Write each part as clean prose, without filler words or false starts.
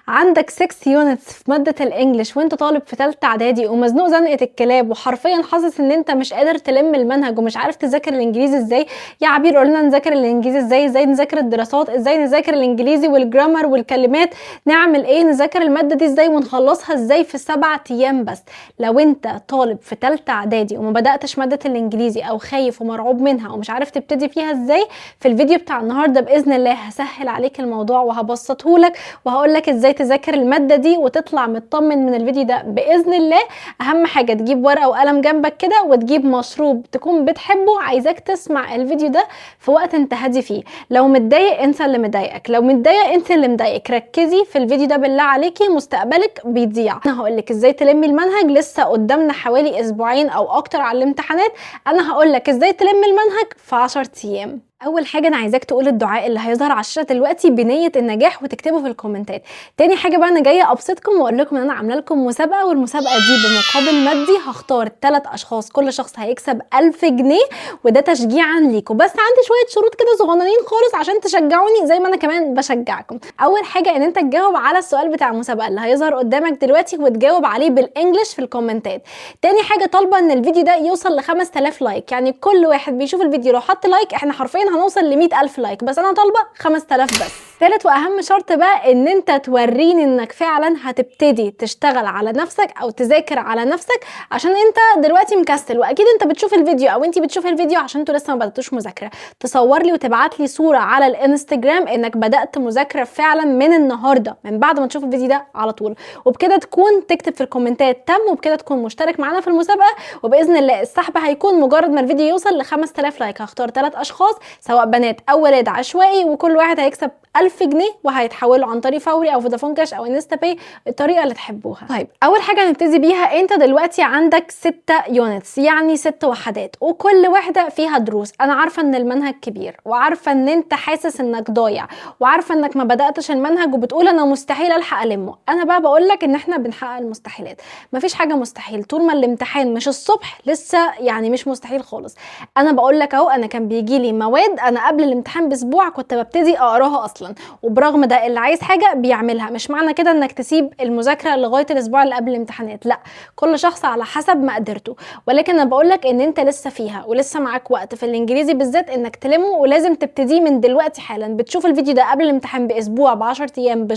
عندك 6 يونتس في مادة الانجليش وانت طالب في تالتة اعدادي ومزنوق زنقة الكلاب وحرفيا حاسس ان انت مش قادر تلم المنهج ومش عارف تذاكر الانجليزي ازاي. يا عبير قولنا نذاكر الانجليزي ازاي نذاكر الدراسات ازاي، نذاكر الانجليزي والجرامر والكلمات، نعمل ايه، نذاكر المادة دي ازاي ونخلصها ازاي في 7 ايام بس. لو انت طالب في تالتة اعدادي وما بدأتش مادة الانجليزي او خايف ومرعوب منها ومش عارف تبتدي فيها ازاي، في الفيديو بتاع النهارده باذن الله هسهل عليك الموضوع وهبسطه لك وهقول لك ازاي تذاكر الماده دي وتطلع مطمن من الفيديو ده باذن الله. اهم حاجه تجيب ورقه وقلم جنبك كده وتجيب مشروب تكون بتحبه. عايزاك تسمع الفيديو ده في وقت انت هادي فيه. لو متضايق انسى اللي مضايقك، لو متضايق انسى اللي مضايقك. ركزي في الفيديو ده بالله عليكي، مستقبلك بيضيع. انا هقول لك ازاي تلمي المنهج، لسه قدامنا حوالي اسبوعين او اكتر على الامتحانات. انا هقول لك ازاي تلمي المنهج في 10 ايام. اول حاجه انا عايزاك تقول الدعاء اللي هيظهر على الشاشه دلوقتي بنيه النجاح وتكتبه في الكومنتات. تاني حاجه بقى انا جايه ابسطكم واقول لكم ان انا عامله لكم مسابقه، والمسابقه دي بمقابل مادي. هختار 3 اشخاص، كل شخص هيكسب 1000 جنيه وده تشجيعا ليكم. بس عندي شويه شروط كده صغننين خالص عشان تشجعوني زي ما انا كمان بشجعكم. اول حاجه ان انت تجاوب على السؤال بتاع المسابقه اللي هيظهر قدامك دلوقتي وتجاوب عليه بالانجلش في الكومنتات. تاني حاجه طالبه ان الفيديو ده يوصل ل 5000 لايك، يعني كل واحد بيشوف الفيديو لو حط لايك احنا حرفيا هنوصل ل 100000 لايك، بس انا طالبه 5000 بس. ثالث واهم شرط بقى ان انت توريني انك فعلا هتبتدي تشتغل على نفسك او تذاكر على نفسك، عشان انت دلوقتي مكسل واكيد انت بتشوف الفيديو او انت بتشوف الفيديو عشان انتوا لسه ما بداتوش مذاكره. تصور لي وتبعت لي صوره على الانستجرام انك بدات مذاكره فعلا من النهارده، من بعد ما تشوف الفيديو ده على طول. وبكده تكون تكتب في الكومنتات تم، وبكده تكون مشترك معانا في المسابقه. وباذن الله السحب هيكون مجرد ما الفيديو يوصل ل 5000 لايك. هختار 3 اشخاص سواء بنات او ولاد عشوائي، وكل واحد هيكسب 1000 جنيه وهيتحولوا عن طريق فوري او فودافون كاش او انستا باي، الطريقه اللي تحبوها. طيب اول حاجه هنبتدي بيها، انت دلوقتي عندك 6 يونتس يعني 6 وحدات وكل واحده فيها دروس. انا عارفه ان المنهج كبير وعارفه ان انت حاسس انك ضايع وعارفه انك ما بداتش المنهج وبتقول انا مستحيل الحق المه. انا بقى بقول لك ان احنا بنحقق المستحيلات. مفيش حاجه مستحيل طول ما الامتحان مش الصبح، لسه يعني مش مستحيل خالص. انا بقول لك اهو، انا كان بيجي لي مواد انا قبل الامتحان باسبوع كنت ببتدي اقراها اصلا، وبرغم ده اللي عايز حاجه بيعملها. مش معنى كده انك تسيب المذاكره لغايه الاسبوع اللي قبل الامتحانات، لا، كل شخص على حسب مقدرته. ولكن انا بقول لك ان انت لسه فيها ولسه معاك وقت في الانجليزي بالذات انك تلمه، ولازم تبتدي من دلوقتي حالا. بتشوف الفيديو ده قبل الامتحان باسبوع، ب10 ايام،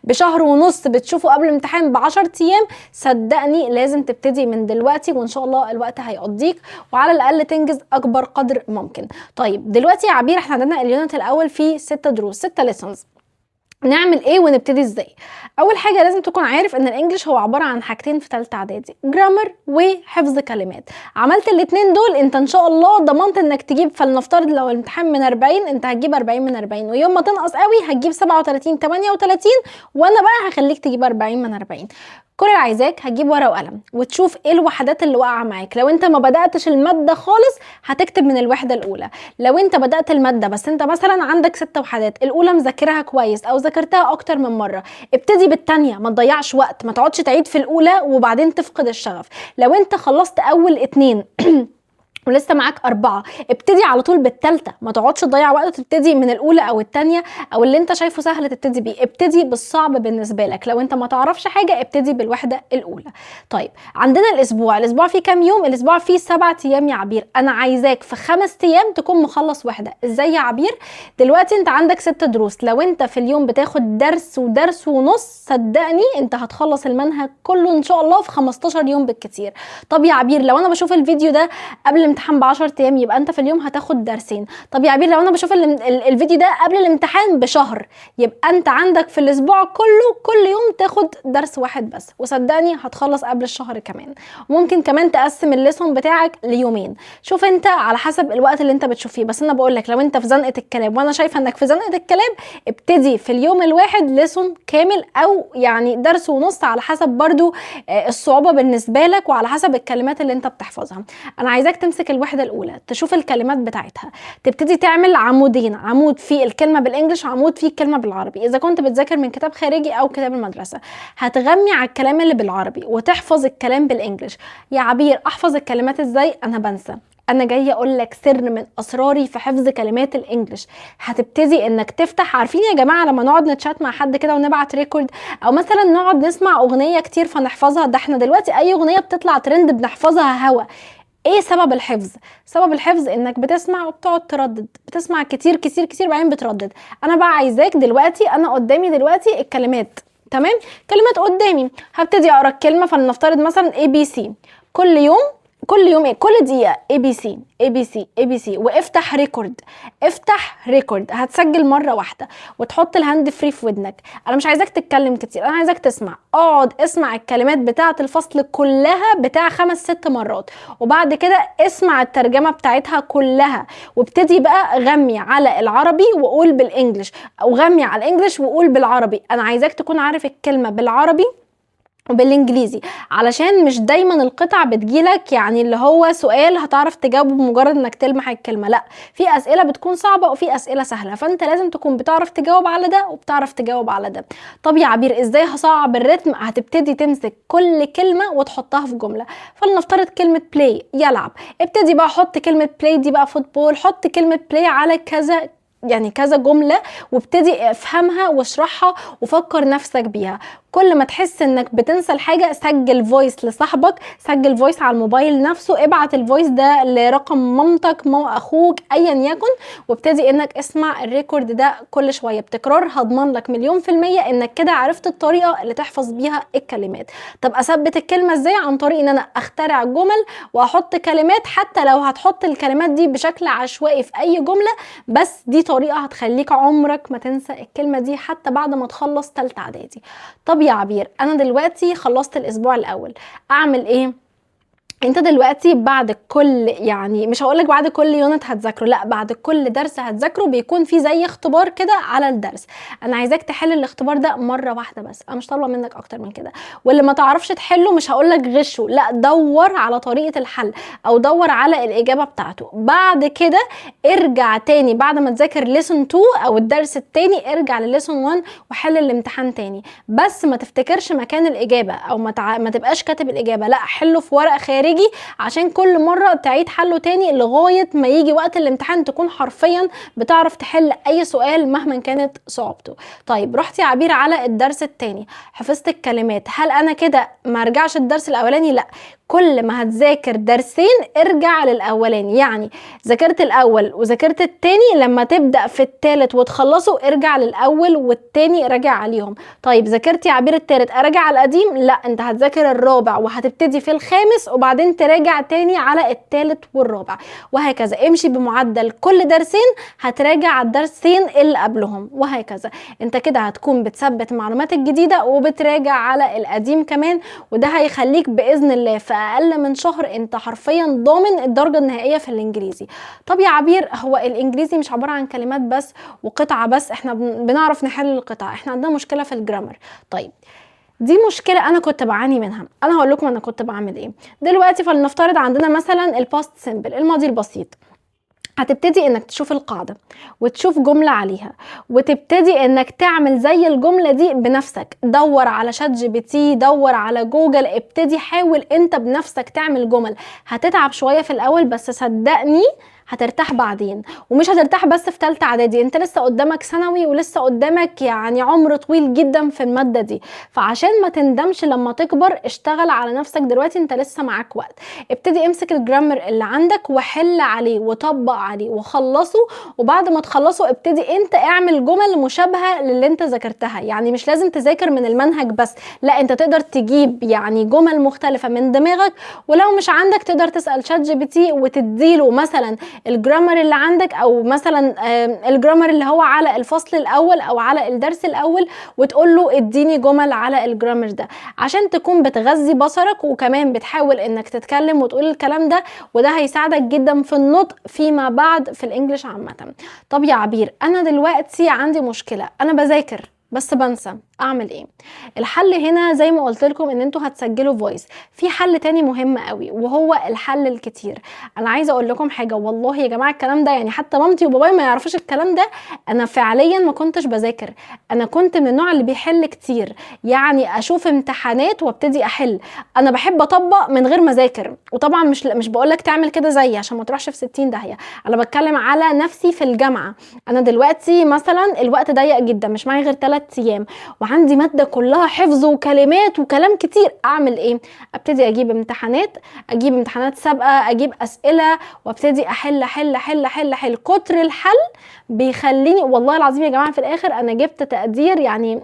بشهر ونص، بتشوفه قبل الامتحان ب10 ايام، صدقني لازم تبتدي من دلوقتي وان شاء الله الوقت هيقضيك وعلى الاقل تنجز اكبر قدر ممكن. طيب دلوقتي يا عبير احنا عندنا اليونت الاول فيه 6 دروس، 6 ليسونز. نعمل ايه ونبتدي ازاي؟ اول حاجه لازم تكون عارف ان الانجليش هو عباره عن حاجتين في ثالثه اعدادي، جرامر وحفظ كلمات. عملت الاثنين دول انت ان شاء الله ضمنت انك تجيب، فلنفترض لو الامتحان من 40 انت هتجيب 40 من 40، ويوم ما تنقص قوي هتجيب 37 38، وانا بقى هخليك تجيب 40 من 40. كل اللي عايزاك هتجيب ورقه وقلم وتشوف ايه الوحدات اللي واقعه معاك. لو انت ما بداتش الماده خالص هتكتب من الوحده الاولى. لو انت بدات الماده بس انت مثلا عندك 6 وحدات، الاولى مذاكرها كويس او ذاكرتها اكتر من مره، ابتدي بالثانيه، ما تضيعش وقت، ما تقعدش تعيد في الاولى وبعدين تفقد الشغف. لو انت خلصت اول 2 ولسه معاك 4، ابتدي على طول بالثالثه، ما تقعدش تضيع وقت تبتدي من الاولى او الثانيه او اللي انت شايفه سهل تبتدي بيه. ابتدي بالصعب بالنسبه لك. لو انت ما تعرفش حاجه ابتدي بالوحده الاولى. طيب عندنا الاسبوع فيه كام يوم؟ الاسبوع فيه 7 ايام يا عبير. انا عايزاك في 5 ايام تكون مخلص وحده. ازاي يا عبير؟ دلوقتي انت عندك 6 دروس، لو انت في اليوم بتاخد درس ودرس ونص صدقني انت هتخلص المنهج كله ان شاء الله في 15 يوم بالكتير. طب يا عبير لو انا بشوف الفيديو ده قبل الامتحان ب10 ايام يبقى انت في اليوم هتاخد درسين. طب يا عبير لو انا بشوف الفيديو ده قبل الامتحان بشهر يبقى انت عندك في الاسبوع كله كل يوم تاخد درس واحد بس، وصدقني هتخلص قبل الشهر كمان. وممكن كمان تقسم الليسون بتاعك ليومين. شوف انت على حسب الوقت اللي انت بتشوف فيه. بس انا بقول لك لو انت في زنقه الكلام وانا شايفه انك في زنقه الكلام، ابتدي في اليوم الواحد ليسون كامل او يعني درس ونص على حسب برضو الصعوبه بالنسبه لك وعلى حسب الكلمات اللي انت بتحفظها. انا عايزاك تمسك الوحده الاولى تشوف الكلمات بتاعتها، تبتدي تعمل عمودين، عمود فيه الكلمه بالانجلش، عمود فيه الكلمه بالعربي. اذا كنت بتذاكر من كتاب خارجي او كتاب المدرسه هتغمي على الكلام اللي بالعربي وتحفظ الكلام بالانجلش. يا عبير احفظ الكلمات ازاي؟ انا بنسى. انا جايه اقول لك سر من اسراري في حفظ كلمات الانجليش. هتبتدي انك تفتح، عارفين يا جماعه لما نقعد نتشات مع حد كده ونبعت ريكورد، او مثلا نقعد نسمع اغنيه كتير فنحفظها، ده احنا دلوقتي اي اغنيه بتطلع ترند بنحفظها هوا. ايه سبب الحفظ؟ سبب الحفظ انك بتسمع وبتقعد تردد، بتسمع كتير كتير كتير بعدين بتردد. انا بقى عايزاك دلوقتي، انا قدامي دلوقتي الكلمات، تمام؟ كلمات قدامي، هبتدي اقرا الكلمه، فلنفترض مثلا اي بي سي. كل يوم، كل يوم ايه، كل دقيقه اي بي سي اي بي سي اي بي سي، وافتح ريكورد. افتح ريكورد، هتسجل مره واحده وتحط الهاند فري في ودنك. انا مش عايزاك تتكلم كتير، انا عايزاك تسمع. اقعد اسمع الكلمات بتاعه الفصل كلها بتاع 5-6 مرات، وبعد كده اسمع الترجمه بتاعتها كلها، وابتدي بقى غمي على العربي وقول بالانجلش، او غمي على الانجليش وقول بالعربي. انا عايزاك تكون عارف الكلمه بالعربي وبالانجليزي، علشان مش دايما القطع بتجيلك يعني اللي هو سؤال هتعرف تجاوبه بمجرد انك تلمح الكلمه، لا، في اسئله بتكون صعبه وفي اسئله سهله، فانت لازم تكون بتعرف تجاوب على ده وبتعرف تجاوب على ده. طب يا عبير ازاي هصعب الريتم؟ هتبتدي تمسك كل كلمه وتحطها في جمله. فلنفترض كلمه بلاي، يلعب، ابتدي بقى حط كلمه بلاي دي بقى فوتبول، حط كلمه بلاي على كذا، يعني كذا جملة، وابتدي افهمها واشرحها وفكر نفسك بيها. كل ما تحس انك بتنسى الحاجة سجل فويس لصاحبك، سجل فويس على الموبايل نفسه، ابعت الفويس ده لرقم مامتك، اخوك، ايا يكن، وابتدي انك اسمع الريكورد ده كل شوية بتكرار. هضمن لك 1000000% انك كده عرفت الطريقة اللي تحفظ بيها الكلمات. طب اثبت الكلمة ازاي؟ عن طريق ان انا اخترع جمل واحط كلمات، حتى لو هتحط الكلمات دي بشكل عشوائي في اي جملة، بس دي طريقة هتخليك عمرك ما تنسى الكلمة دي حتى بعد ما تخلص تالتة اعدادي. طب يا عبير انا دلوقتي خلصت الاسبوع الاول، اعمل ايه؟ انت دلوقتي بعد كل، يعني مش هقولك بعد كل يونت هتذاكره، لا، بعد كل درس هتذاكره بيكون في زي اختبار كده على الدرس. انا عايزاك تحل الاختبار ده مره واحده بس، انا مش طالبه منك اكتر من كده. واللي ما تعرفش تحله مش هقولك غشه، لا، دور على طريقه الحل او دور على الاجابه بتاعته. بعد كده ارجع تاني بعد ما تذاكر ليسون 2 او الدرس التاني، ارجع لليسون 1 وحل الامتحان تاني. بس ما تفتكرش مكان الاجابه، او ما تبقاش كاتب الاجابه، لا، حله في ورق خارجي عشان كل مرة تعيد حله تاني لغاية ما يجي وقت الامتحان تكون حرفيا بتعرف تحل اي سؤال مهما كانت صعوبته. طيب رحت يا عبير على الدرس التاني، حفظت الكلمات، هل انا كده ما ارجعش الدرس الاولاني؟ لا، كل ما هتذاكر درسين ارجع للاولاني. يعني ذاكرت الاول وذاكرت التاني، لما تبدأ في التالت وتخلصه ارجع للاول والتاني راجع عليهم. طيب ذاكرت يا عبير التالت، ارجع على القديم؟ لا، انت هتذاكر الرابع وهتبتدي في الخامس وبعدين تراجع تاني على التالت والرابع، وهكذا. امشي بمعدل كل درسين هتراجع على الدرسين اللي قبلهم، وهكذا. انت كده هتكون بتثبت المعلومات الجديدة وبتراجع على القديم كمان، وده هيخليك بإذن الله في اقل من شهر انت حرفيا ضامن الدرجة النهائية في الانجليزي. طب يا عبير هو الانجليزي مش عبارة عن كلمات بس وقطعة بس، احنا بنعرف نحل القطع، احنا عندنا مشكلة في الجرامر. طيب دي مشكلة انا كنت بعاني منها، انا هقول لكم انا كنت بعمل ايه. دلوقتي فلنفترض عندنا مثلا الباست سيمبل، الماضي البسيط. هتبتدي انك تشوف القاعدة وتشوف جملة عليها وتبتدي انك تعمل زي الجملة دي بنفسك. دور على شات جي بي تي، دور على جوجل، ابتدي حاول انت بنفسك تعمل جمل. هتتعب شوية في الاول بس صدقني هترتاح بعدين. ومش هترتاح بس في تالتة اعدادي، انت لسه قدامك ثانوي ولسه قدامك يعني عمر طويل جدا في المادة دي. فعشان ما تندمش لما تكبر اشتغل على نفسك دلوقتي، انت لسه معاك وقت. ابتدي امسك الجرامر اللي عندك وحل عليه وطبق عليه وخلصه، وبعد ما تخلصه ابتدي انت اعمل جمل مشابهة للي انت ذاكرتها. يعني مش لازم تذاكر من المنهج بس، لا، انت تقدر تجيب يعني جمل مختلفة من دماغك، ولو مش عندك تقدر تسأل شات جي بي تي وتديله مثلا الجرامر اللي عندك، او مثلا الجرامر اللي هو على الفصل الاول او على الدرس الاول، وتقول له اديني جمل على الجرامر ده، عشان تكون بتغذي بصرك وكمان بتحاول انك تتكلم وتقول الكلام ده، وده هيساعدك جدا في النطق فيما بعد في الانجليش عامة. طب يا عبير انا دلوقتي عندي مشكلة، انا بس بنسى اعمل ايه. الحل هنا زي ما قلت لكم ان انتوا هتسجلوا فويس. في حل تاني مهم قوي وهو الحل الكتير. انا عايزه اقول لكم حاجه، والله يا جماعه الكلام ده يعني حتى مامتي وبابايا ما يعرفوش الكلام ده. انا فعليا ما كنتش بذاكر، انا كنت من النوع اللي بيحل كتير. يعني اشوف امتحانات وابتدي احل. انا بحب اطبق من غير ما اذاكر، وطبعا مش بقول لك تعمل كده زيي عشان ما تروحش في 60 داهيه. انا بتكلم على نفسي في الجامعه. انا دلوقتي مثلا الوقت ضيق جدا، مش معايا غير 3 ايام، وعندي ماده كلها حفظ وكلمات وكلام كتير. اعمل ايه؟ ابتدي اجيب امتحانات سابقه، اجيب اسئله وابتدي احل حل حل حل حل. كتر الحل بيخليني والله العظيم يا جماعه في الاخر انا جبت تقدير، يعني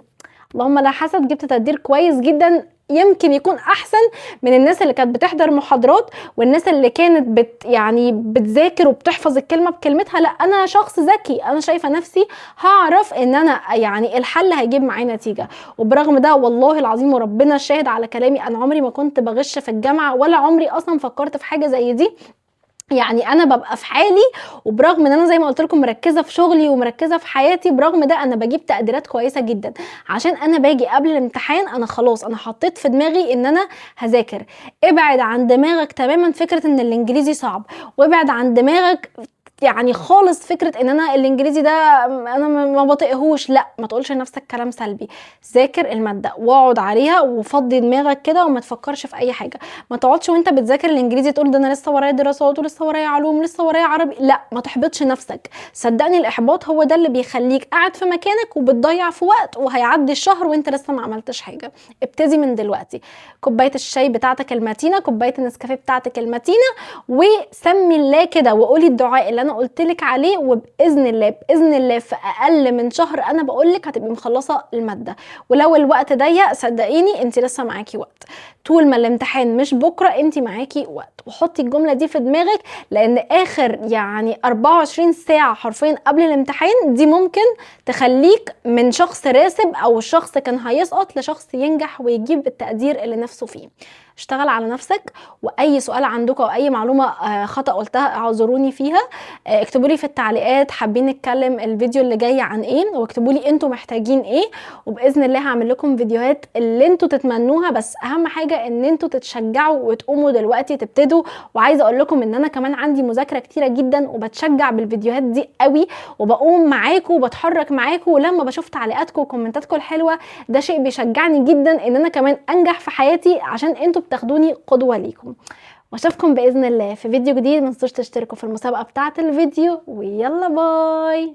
اللهم لا حسد، جبت تقدير كويس جدا، يمكن يكون احسن من الناس اللي كانت بتحضر محاضرات والناس اللي كانت يعني بتذاكر وبتحفظ الكلمه بكلمتها. لا انا شخص ذكي، انا شايفه نفسي هعرف ان انا يعني الحل هيجيب معايا نتيجه. وبرغم ده والله العظيم وربنا شاهد على كلامي، انا عمري ما كنت بغش في الجامعه ولا عمري اصلا فكرت في حاجه زي دي. يعني انا ببقى في حالي، وبرغم ان انا زي ما قلت لكم مركزه في شغلي ومركزه في حياتي، برغم ده انا بجيب تقديرات كويسه جدا. عشان انا باجي قبل الامتحان انا خلاص انا حطيت في دماغي ان انا هذاكر. ابعد عن دماغك تماما فكره ان الانجليزي صعب، وابعد عن دماغك يعني خالص فكره ان انا الانجليزي ده انا ما بطيقهوش. لا، ما تقولش لنفسك كلام سلبي. ذاكر الماده واقعد عليها وفضي دماغك كده وما تفكرش في اي حاجه. ما تقعدش وانت بتذاكر الانجليزي تقول ده انا لسه ورايا دراسات ولسه ورايا علوم لسه ورايا عربي. لا، ما تحبطش نفسك. صدقني الاحباط هو ده اللي بيخليك قاعد في مكانك وبتضيع في وقت، وهيعدي الشهر وانت لسه ما عملتش حاجه. ابتدي من دلوقتي. كوبايه الشاي بتاعتك المتينه، كوبايه النسكافيه بتاعتك المتينه، وسمي الله كده وقولي الدعاء اللي انا قلت لك عليه، وباذن الله باذن الله في اقل من شهر انا بقول لك هتبقي مخلصه الماده. ولو الوقت ضيق صدقيني انت لسه معاكي وقت. طول ما الامتحان مش بكره انت معاكي وقت. وحطي الجمله دي في دماغك، لان اخر يعني 24 ساعه حرفيا قبل الامتحان دي ممكن تخليك من شخص راسب او شخص كان هيسقط لشخص ينجح ويجيب التقدير اللي نفسه فيه. اشتغل على نفسك. واي سؤال عندكم او اي معلومه خطأ قلتها اعذروني فيها. اكتبوا لي في التعليقات حابين نتكلم الفيديو اللي جاي عن ايه، واكتبوا لي انتوا محتاجين ايه، وباذن الله هعمل لكم فيديوهات اللي انتوا تتمنوها. بس اهم حاجه ان انتوا تتشجعوا وتقوموا دلوقتي تبتدوا. وعايزه اقول لكم ان انا كمان عندي مذاكره كتيره جدا وبتشجع بالفيديوهات دي قوي، وبقوم معاكم وبتحرك معاكم، ولما بشوف تعليقاتكم وكومنتاتكم الحلوه ده شيء بيشجعني جدا ان انا كمان انجح في حياتي، عشان انتوا بتاخدوني قدوه ليكم. واشوفكم باذن الله في فيديو جديد. ما تنسوش تشتركوا في المسابقه بتاعه الفيديو، ويلا باي.